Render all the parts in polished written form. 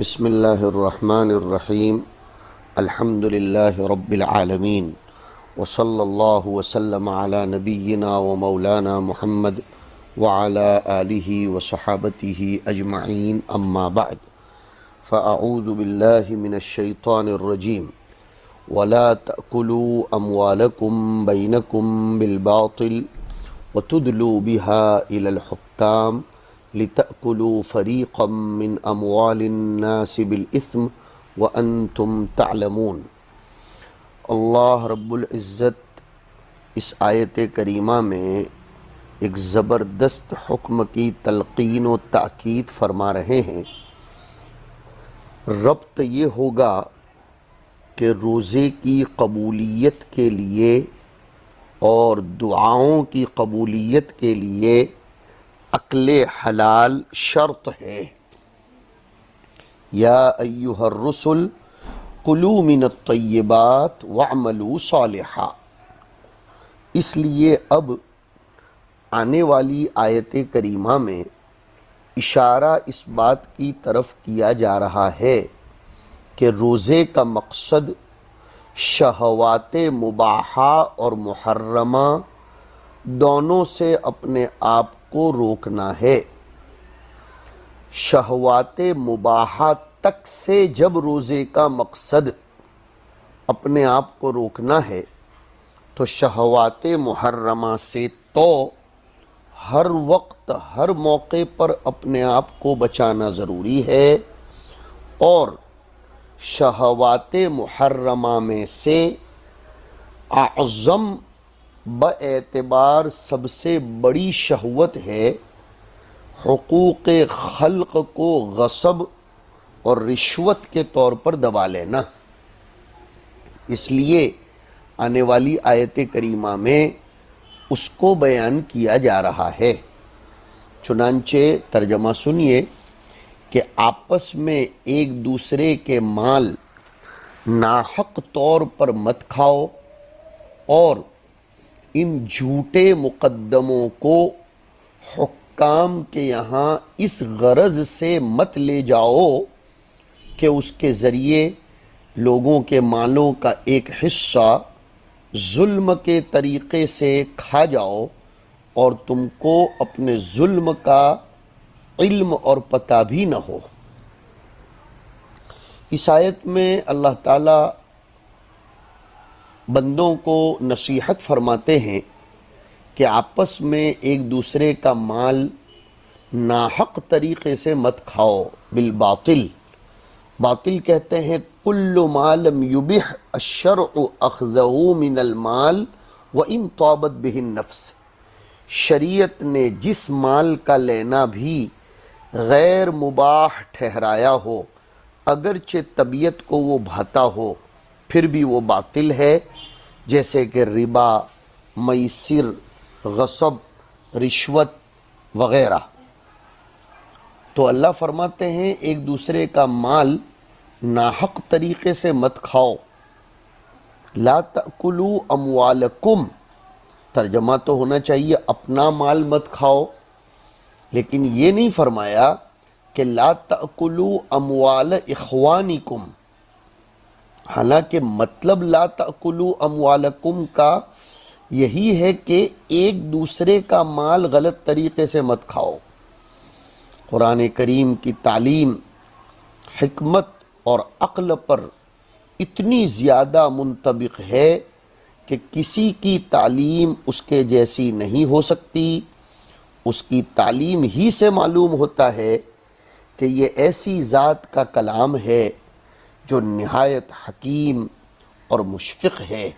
بسم اللہ الرحمن الرحیم الحمد للہ رب العالمین وصلی اللہ وسلم علی نبینا و مولانا محمد وعلی آلہ وصحابتہ اجمعین اما بعد فاعوذ باللہ من الشیطان الرجیم ولا تأکلوا اموالکم بینکم بالباطل وتدلوا بها الى الحکام لتأكلوا فريقا من أموال الناس بالإثم وأنتم تعلمون۔ اللہ رب العزت اس آیت کریمہ میں ایک زبردست حکم کی تلقین و تاکید فرما رہے ہیں۔ ربط یہ ہوگا کہ روزے کی قبولیت کے لیے اور دعاؤں کی قبولیت کے لیے اکل حلال شرط ہے۔ یا ایہا الرسل کلوا من الطیبات واعملوا صالحا۔ اس لیے اب آنے والی آیت کریمہ میں اشارہ اس بات کی طرف کیا جا رہا ہے کہ روزے کا مقصد شہوات مباحہ اور محرمہ دونوں سے اپنے آپ کو روکنا ہے۔ شہوات مباحہ تک سے جب روزے کا مقصد اپنے آپ کو روکنا ہے تو شہوات محرمہ سے تو ہر وقت ہر موقع پر اپنے آپ کو بچانا ضروری ہے، اور شہوات محرمہ میں سے اعظم باعتبار سب سے بڑی شہوت ہے حقوق خلق کو غصب اور رشوت کے طور پر دبا لینا۔ اس لیے آنے والی آیت کریمہ میں اس کو بیان کیا جا رہا ہے۔ چنانچہ ترجمہ سنیے کہ آپس میں ایک دوسرے کے مال ناحق طور پر مت کھاؤ، اور ان جھوٹے مقدموں کو حکام کے یہاں اس غرض سے مت لے جاؤ کہ اس کے ذریعے لوگوں کے مالوں کا ایک حصہ ظلم کے طریقے سے کھا جاؤ اور تم کو اپنے ظلم کا علم اور پتہ بھی نہ ہو۔ اس آیت میں اللہ تعالیٰ بندوں کو نصیحت فرماتے ہیں کہ آپس میں ایک دوسرے کا مال ناحق طریقے سے مت کھاؤ۔ بالباطل، باطل کہتے ہیں کل ما لم یبح الشرع اخذہ من المال وان طابت بہ النفس۔ شریعت نے جس مال کا لینا بھی غیر مباح ٹھہرایا ہو، اگرچہ طبیعت کو وہ بھاتا ہو، پھر بھی وہ باطل ہے، جیسے کہ ربا، میسر، غصب، رشوت وغیرہ۔ تو اللہ فرماتے ہیں ایک دوسرے کا مال ناحق طریقے سے مت کھاؤ۔ لا تأکلوا اموالکم، ترجمہ تو ہونا چاہیے اپنا مال مت کھاؤ، لیکن یہ نہیں فرمایا کہ لا تأکلوا اموال اخوانکم۔ حالانکہ مطلب لا تأکلوا اموالکم کا یہی ہے کہ ایک دوسرے کا مال غلط طریقے سے مت کھاؤ۔ قرآن کریم کی تعلیم حکمت اور عقل پر اتنی زیادہ منطبق ہے کہ کسی کی تعلیم اس کے جیسی نہیں ہو سکتی۔ اس کی تعلیم ہی سے معلوم ہوتا ہے کہ یہ ایسی ذات کا کلام ہے جو نہایت حکیم اور مشفق ہے،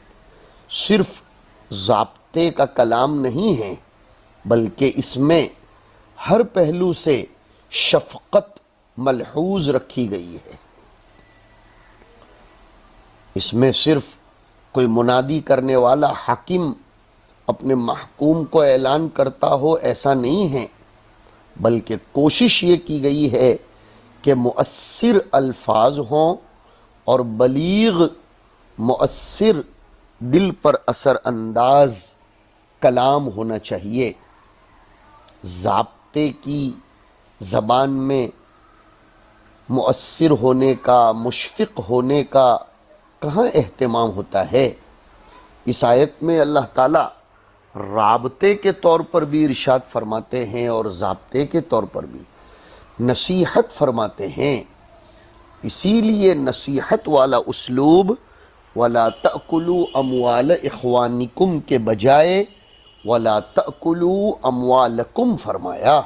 صرف ضابطے کا کلام نہیں ہے، بلکہ اس میں ہر پہلو سے شفقت ملحوظ رکھی گئی ہے۔ اس میں صرف کوئی منادی کرنے والا حاکم اپنے محکوم کو اعلان کرتا ہو ایسا نہیں ہے، بلکہ کوشش یہ کی گئی ہے کہ مؤثر الفاظ ہوں اور بلیغ مؤثر دل پر اثر انداز کلام ہونا چاہیے۔ ضابطے کی زبان میں مؤثر ہونے کا، مشفق ہونے کا کہاں اہتمام ہوتا ہے؟ اس آیت میں اللہ تعالیٰ رابطے کے طور پر بھی ارشاد فرماتے ہیں اور ضابطے کے طور پر بھی نصیحت فرماتے ہیں۔ اسی لیے نصیحت والا اسلوب وَلَا تَأْكُلُوا أَمْوَالَ إِخْوَانِكُمْ کے بجائے وَلَا تَأْكُلُوا أَمْوَالَكُمْ فرمایا۔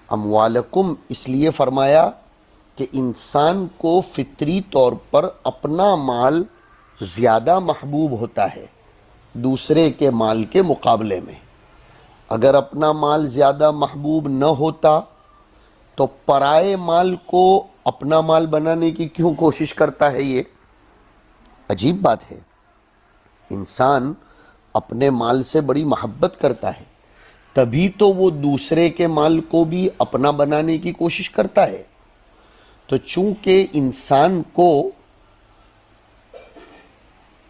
اموالکم اس لیے فرمایا کہ انسان کو فطری طور پر اپنا مال زیادہ محبوب ہوتا ہے دوسرے کے مال کے مقابلے میں۔ اگر اپنا مال زیادہ محبوب نہ ہوتا تو پرائے مال کو اپنا مال بنانے کی کیوں کوشش کرتا ہے؟ یہ عجیب بات ہے۔ انسان اپنے مال سے بڑی محبت کرتا ہے، تبھی تو وہ دوسرے کے مال کو بھی اپنا بنانے کی کوشش کرتا ہے۔ تو چونکہ انسان کو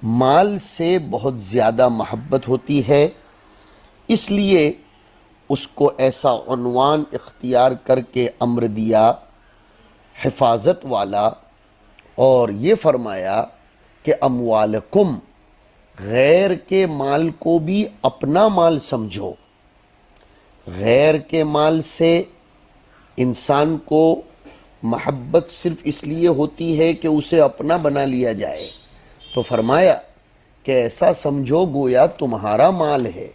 مال سے بہت زیادہ محبت ہوتی ہے، اس لیے اس کو ایسا عنوان اختیار کر کے امر دیا حفاظت والا، اور یہ فرمایا کہ اموالکم، غیر کے مال کو بھی اپنا مال سمجھو۔ غیر کے مال سے انسان کو محبت صرف اس لیے ہوتی ہے کہ اسے اپنا بنا لیا جائے، تو فرمایا کہ ایسا سمجھو گویا تمہارا مال ہے،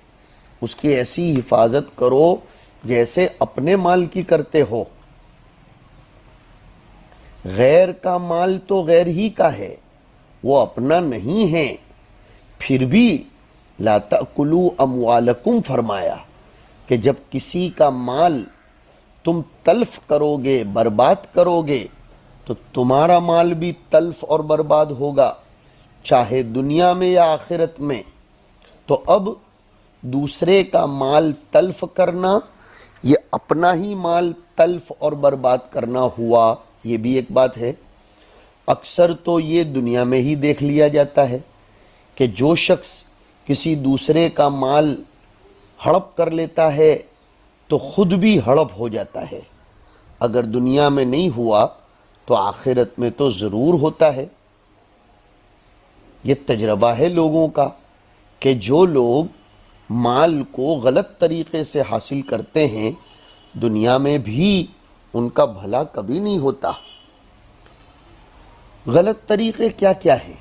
اس کی ایسی حفاظت کرو جیسے اپنے مال کی کرتے ہو۔ غیر کا مال تو غیر ہی کا ہے، وہ اپنا نہیں ہے، پھر بھی لا تأکلوا اموالکم فرمایا کہ جب کسی کا مال تم تلف کرو گے، برباد کرو گے، تو تمہارا مال بھی تلف اور برباد ہوگا، چاہے دنیا میں یا آخرت میں۔ تو اب دوسرے کا مال تلف کرنا یہ اپنا ہی مال تلف اور برباد کرنا ہوا، یہ بھی ایک بات ہے۔ اکثر تو یہ دنیا میں ہی دیکھ لیا جاتا ہے کہ جو شخص کسی دوسرے کا مال ہڑپ کر لیتا ہے تو خود بھی ہڑپ ہو جاتا ہے۔ اگر دنیا میں نہیں ہوا تو آخرت میں تو ضرور ہوتا ہے۔ یہ تجربہ ہے لوگوں کا کہ جو لوگ مال کو غلط طریقے سے حاصل کرتے ہیں، دنیا میں بھی ان کا بھلا کبھی نہیں ہوتا۔ غلط طریقے کیا کیا ہیں؟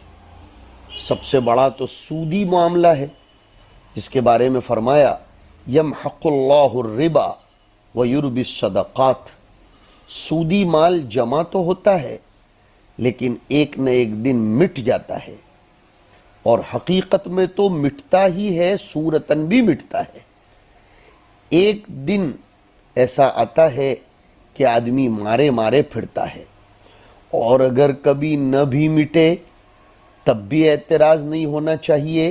سب سے بڑا تو سودی معاملہ ہے، جس کے بارے میں فرمایا یمحق اللہ الربا ویربی الصدقات۔ سودی مال جمع تو ہوتا ہے لیکن ایک نہ ایک دن مٹ جاتا ہے، اور حقیقت میں تو مٹتا ہی ہے، صورتاً بھی مٹتا ہے۔ ایک دن ایسا آتا ہے کہ آدمی مارے مارے پھرتا ہے، اور اگر کبھی نہ بھی مٹے تب بھی اعتراض نہیں ہونا چاہیے۔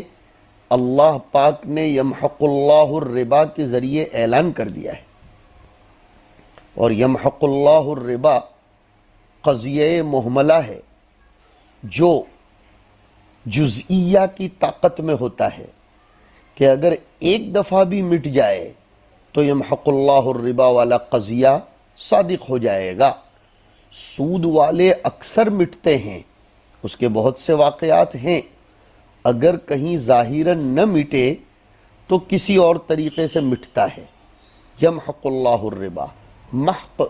اللہ پاک نے یمحق اللہ الربا کے ذریعے اعلان کر دیا ہے، اور یمحق اللہ الربا قضیہ محملہ ہے جو جزئیہ کی طاقت میں ہوتا ہے کہ اگر ایک دفعہ بھی مٹ جائے تو یمحق اللہ الربا والا قضیہ صادق ہو جائے گا۔ سود والے اکثر مٹتے ہیں، اس کے بہت سے واقعات ہیں۔ اگر کہیں ظاہراً نہ مٹے تو کسی اور طریقے سے مٹتا ہے۔ یمحق اللہ الربا، محق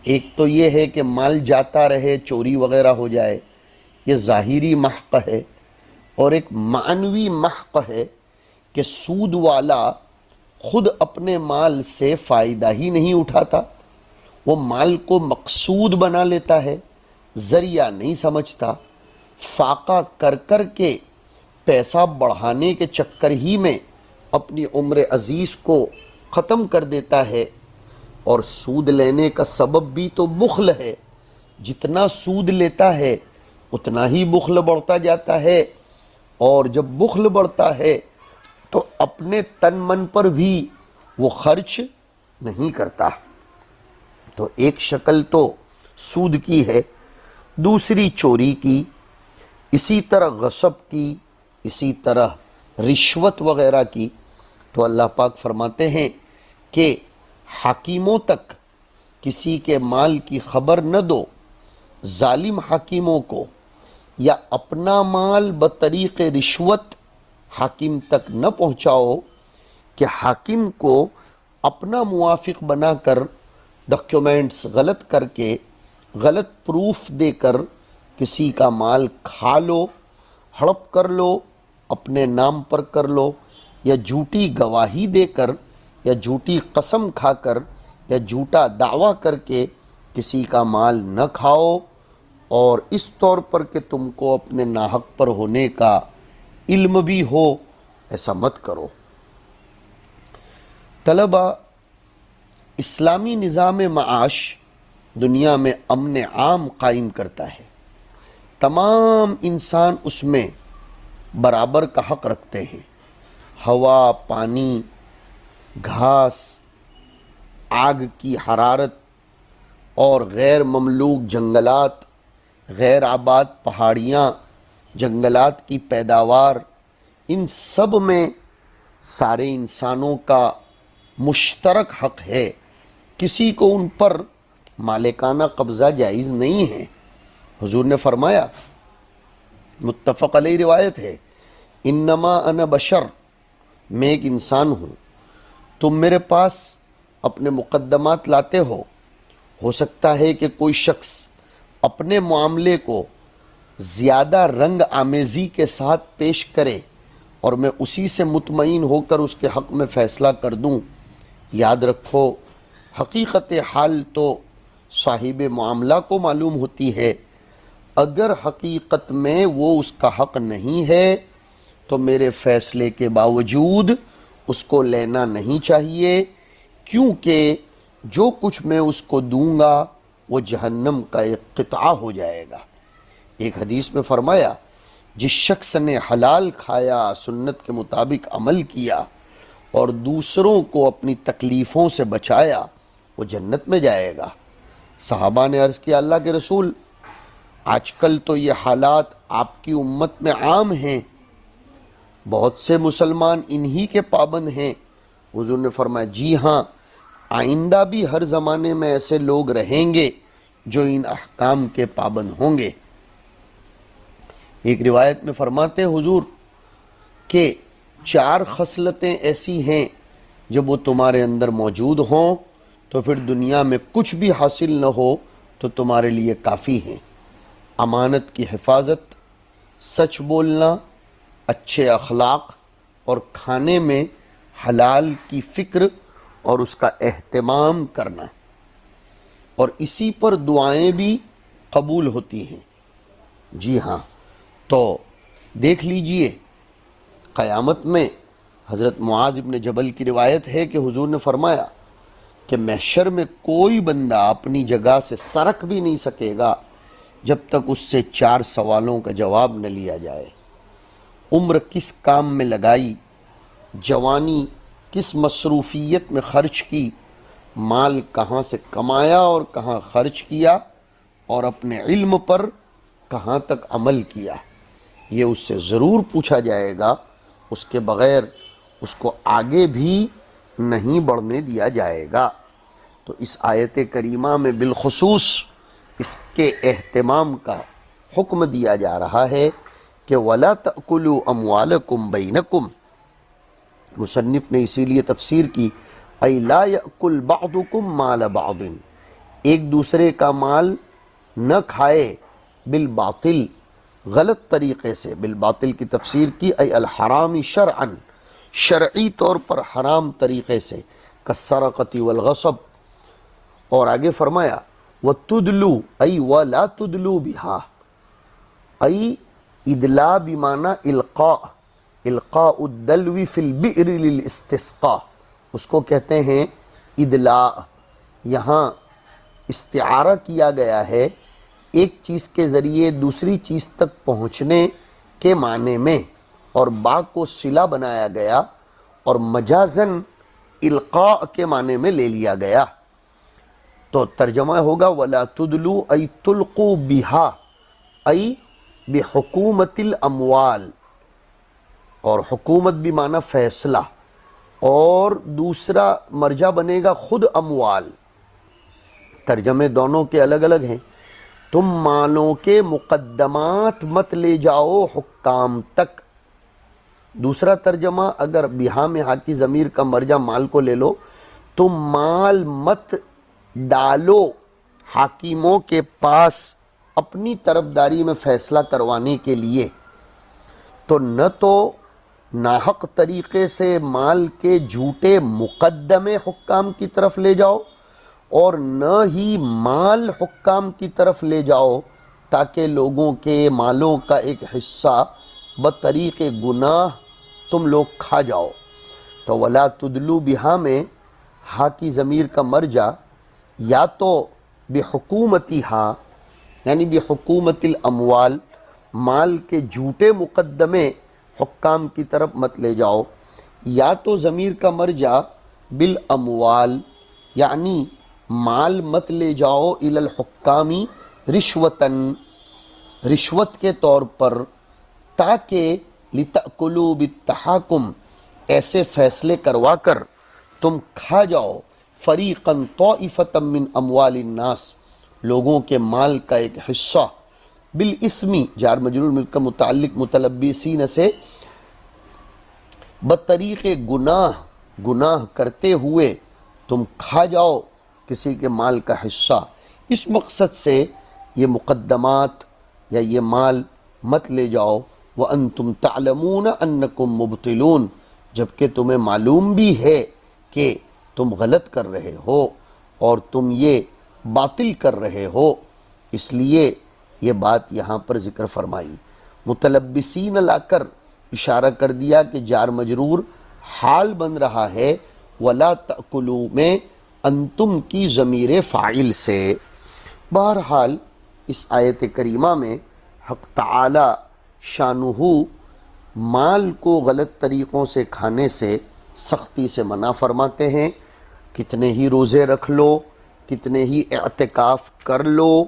ایک تو یہ ہے کہ مال جاتا رہے، چوری وغیرہ ہو جائے، یہ ظاہری محق ہے، اور ایک معنوی محق ہے کہ سود والا خود اپنے مال سے فائدہ ہی نہیں اٹھاتا، وہ مال کو مقصود بنا لیتا ہے، ذریعہ نہیں سمجھتا، فاقہ کر کر کے پیسہ بڑھانے کے چکر ہی میں اپنی عمر عزیز کو ختم کر دیتا ہے۔ اور سود لینے کا سبب بھی تو بخل ہے، جتنا سود لیتا ہے اتنا ہی بخل بڑھتا جاتا ہے، اور جب بخل بڑھتا ہے تو اپنے تن من پر بھی وہ خرچ نہیں کرتا۔ تو ایک شکل تو سود کی ہے، دوسری چوری کی، اسی طرح غصب کی، اسی طرح رشوت وغیرہ کی۔ تو اللہ پاک فرماتے ہیں کہ حاکموں تک کسی کے مال کی خبر نہ دو، ظالم حاکموں کو، یا اپنا مال بطریق رشوت حاکم تک نہ پہنچاؤ کہ حاکم کو اپنا موافق بنا کر ڈاکیومنٹس غلط کر کے، غلط پروف دے کر کسی کا مال کھا لو، ہڑپ کر لو، اپنے نام پر کر لو، یا جھوٹی گواہی دے کر، یا جھوٹی قسم کھا کر، یا جھوٹا دعویٰ کر کے کسی کا مال نہ کھاؤ، اور اس طور پر کہ تم کو اپنے ناحق پر ہونے کا علم بھی ہو، ایسا مت کرو۔ طلبہ، اسلامی نظام معاش دنیا میں امن عام قائم کرتا ہے، تمام انسان اس میں برابر کا حق رکھتے ہیں۔ ہوا، پانی، گھاس، آگ کی حرارت اور غیر مملوک جنگلات، غیر آباد پہاڑیاں، جنگلات کی پیداوار، ان سب میں سارے انسانوں کا مشترک حق ہے، کسی کو ان پر مالکانہ قبضہ جائز نہیں ہے۔ حضور نے فرمایا، متفق علیہ روایت ہے، انما انا بشر، میں ایک انسان ہوں، تم میرے پاس اپنے مقدمات لاتے ہو سکتا ہے کہ کوئی شخص اپنے معاملے کو زیادہ رنگ آمیزی کے ساتھ پیش کرے اور میں اسی سے مطمئن ہو کر اس کے حق میں فیصلہ کر دوں۔ یاد رکھو، حقیقت حال تو صاحب معاملہ کو معلوم ہوتی ہے، اگر حقیقت میں وہ اس کا حق نہیں ہے تو میرے فیصلے کے باوجود اس کو لینا نہیں چاہیے، کیونکہ جو کچھ میں اس کو دوں گا وہ جہنم کا ایک قطعہ ہو جائے گا۔ ایک حدیث میں فرمایا، جس شخص نے حلال کھایا، سنت کے مطابق عمل کیا اور دوسروں کو اپنی تکلیفوں سے بچایا، وہ جنت میں جائے گا۔ صحابہ نے عرض کیا، اللہ کے رسول، آج کل تو یہ حالات آپ کی امت میں عام ہیں، بہت سے مسلمان انہی کے پابند ہیں۔ حضور نے فرمایا، جی ہاں، آئندہ بھی ہر زمانے میں ایسے لوگ رہیں گے جو ان احکام کے پابند ہوں گے۔ ایک روایت میں فرماتے حضور کہ 4 خصلتیں ایسی ہیں جب وہ تمہارے اندر موجود ہوں تو پھر دنیا میں کچھ بھی حاصل نہ ہو تو تمہارے لیے کافی ہیں۔ امانت کی حفاظت، سچ بولنا، اچھے اخلاق، اور کھانے میں حلال کی فکر اور اس کا اہتمام کرنا، اور اسی پر دعائیں بھی قبول ہوتی ہیں۔ جی ہاں، تو دیکھ لیجئے، قیامت میں حضرت معاذ بن جبل کی روایت ہے کہ حضور نے فرمایا کہ محشر میں کوئی بندہ اپنی جگہ سے سرک بھی نہیں سکے گا جب تک اس سے 4 سوالوں کا جواب نہ لیا جائے۔ عمر کس کام میں لگائی، جوانی کس مصروفیت میں خرچ کی، مال کہاں سے کمایا اور کہاں خرچ کیا، اور اپنے علم پر کہاں تک عمل کیا، یہ اس سے ضرور پوچھا جائے گا، اس کے بغیر اس کو آگے بھی نہیں بڑھنے دیا جائے گا۔ تو اس آیت کریمہ میں بالخصوص اس کے اہتمام کا حکم دیا جا رہا ہے کہ وَلَا تَأْكُلُوا أَمْوَالَكُمْ بَيْنَكُمْ، مصنف نے اسی لیے تفسیر کی، اَيْ لَا يَأْكُلْ بَعْضُكُمْ مَالَ بَعْضٍ، ایک دوسرے کا مال نہ کھائے، بالباطل، غلط طریقے سے۔ بالباطل کی تفسیر کی، اَيْ الحرام شرعاً، شرعی طور پر حرام طریقے سے، كالسرقة والغصب۔ اور آگے فرمایا، وَتُدْلُوا أَيْ وَلَا تُدْلُوا بِهَا، أي ادلا بمعنی القاء، القاء الدلو فی البئر للاستسقاء، اس کو کہتے ہیں ادلاء۔ یہاں استعارہ کیا گیا ہے ایک چیز کے ذریعے دوسری چیز تک پہنچنے کے معنی میں، اور با کو صلہ بنایا گیا اور مجازن القاء کے معنی میں لے لیا گیا۔ تو ترجمہ ہوگا وَلَا تُدْلُوا أَيْ تُلْقُوا بِهَا أَيْ بِحُکُومَةِ الْأَمْوَالِ، اور حکومت بھی معنی فیصلہ، اور دوسرا مرجع بنے گا خود اموال۔ ترجمے دونوں کے الگ الگ ہیں. تم مالوں کے مقدمات مت لے جاؤ حکام تک. دوسرا ترجمہ اگر بہا میں ہا کی ضمیر کا مرجع مال کو لے لو، تم مال مت ڈالو حاکموں کے پاس اپنی طرفداری میں فیصلہ کروانے کے لیے. تو نہ تو ناحق طریقے سے مال کے جھوٹے مقدمے حکام کی طرف لے جاؤ، اور نہ ہی مال حکام کی طرف لے جاؤ تاکہ لوگوں کے مالوں کا ایک حصہ بطریق گناہ تم لوگ کھا جاؤ. تو ولا تدلو بہا میں ہا کی ضمیر کا مرجع یا تو بحکومتی ہا یعنی بحکومت الاموال، مال کے جھوٹے مقدمے حکام کی طرف مت لے جاؤ، یا تو ضمیر کا مرجع بالاموال یعنی مال مت لے جاؤ الی الحکامی رشوتاً، رشوت کے طور پر، تاکہ لتأکلوا بالتحاکم ایسے فیصلے کروا کر تم کھا جاؤ فریقاً طائفۃ من اموال الناس، لوگوں کے مال کا ایک حصہ، بالاسمی جار مجرور مل کا متعلق متلبسین سے بطریق گناہ، گناہ کرتے ہوئے تم کھا جاؤ کسی کے مال کا حصہ. اس مقصد سے یہ مقدمات یا یہ مال مت لے جاؤ. وَأَنْتُمْ تَعْلَمُونَ أَنَّكُمْ مُبْطِلُونَ، جبکہ تمہیں معلوم بھی ہے کہ تم غلط کر رہے ہو اور تم یہ باطل کر رہے ہو. اس لیے یہ بات یہاں پر ذکر فرمائی. متلبسین لا کر اشارہ کر دیا کہ جار مجرور حال بن رہا ہے وَلَا تَأْكُلُوا میں انتم کی ضمیر فاعل سے. بہرحال اس آیت کریمہ میں حق تعالی شانہ مال کو غلط طریقوں سے کھانے سے سختی سے منع فرماتے ہیں. کتنے ہی روزے رکھ لو، کتنے ہی اعتکاف کر لو،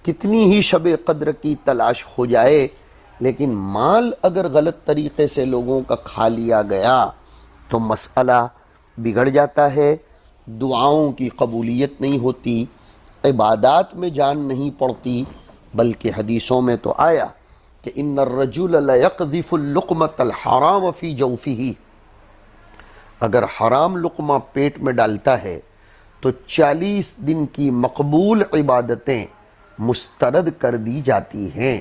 کتنی ہی شب قدر کی تلاش ہو جائے، لیکن مال اگر غلط طریقے سے لوگوں کا کھا لیا گیا تو مسئلہ بگڑ جاتا ہے، دعاؤں کی قبولیت نہیں ہوتی، عبادات میں جان نہیں پڑتی. بلکہ حدیثوں میں تو آیا کہ ان الرجل لیقذف اللقمۃ الحرام فی جوفہ، اگر حرام لقمہ پیٹ میں ڈالتا ہے تو 40 دن کی مقبول عبادتیں مسترد کر دی جاتی ہیں.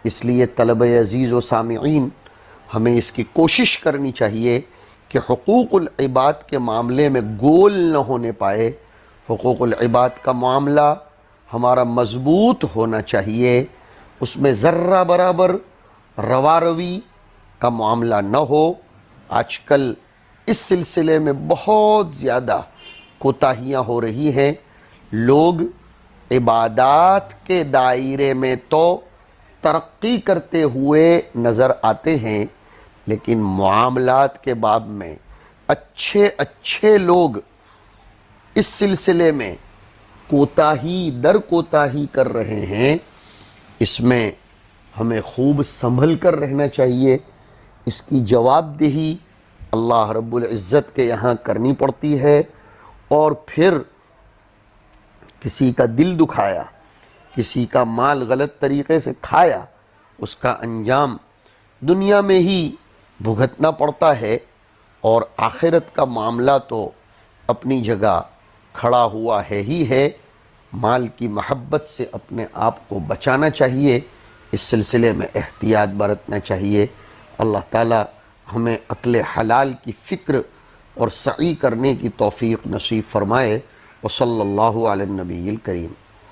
اس لیے طلبہ عزیز و سامعین ہمیں اس کی کوشش کرنی چاہیے کہ حقوق العباد کے معاملے میں گول نہ ہونے پائے. حقوق العباد کا معاملہ ہمارا مضبوط ہونا چاہیے، اس میں ذرہ برابر رواروی کا معاملہ نہ ہو. آج کل اس سلسلے میں بہت زیادہ کوتاہیاں ہو رہی ہیں. لوگ عبادات کے دائرے میں تو ترقی کرتے ہوئے نظر آتے ہیں، لیکن معاملات کے باب میں اچھے لوگ اس سلسلے میں کوتاہی در کوتاہی کر رہے ہیں. اس میں ہمیں خوب سنبھل کر رہنا چاہیے. اس کی جواب دہی اللہ رب العزت کے یہاں کرنی پڑتی ہے، اور پھر کسی کا دل دکھایا، کسی کا مال غلط طریقے سے کھایا، اس کا انجام دنیا میں ہی بھگتنا پڑتا ہے. اور آخرت کا معاملہ تو اپنی جگہ کھڑا ہوا ہے ہی ہے. مال کی محبت سے اپنے آپ کو بچانا چاہیے، اس سلسلے میں احتیاط برتنا چاہیے. اللہ تعالی ہمیں عقل حلال کی فکر اور سعی کرنے کی توفیق نصیب فرمائے. وصلی اللہ علی النبی الکریم.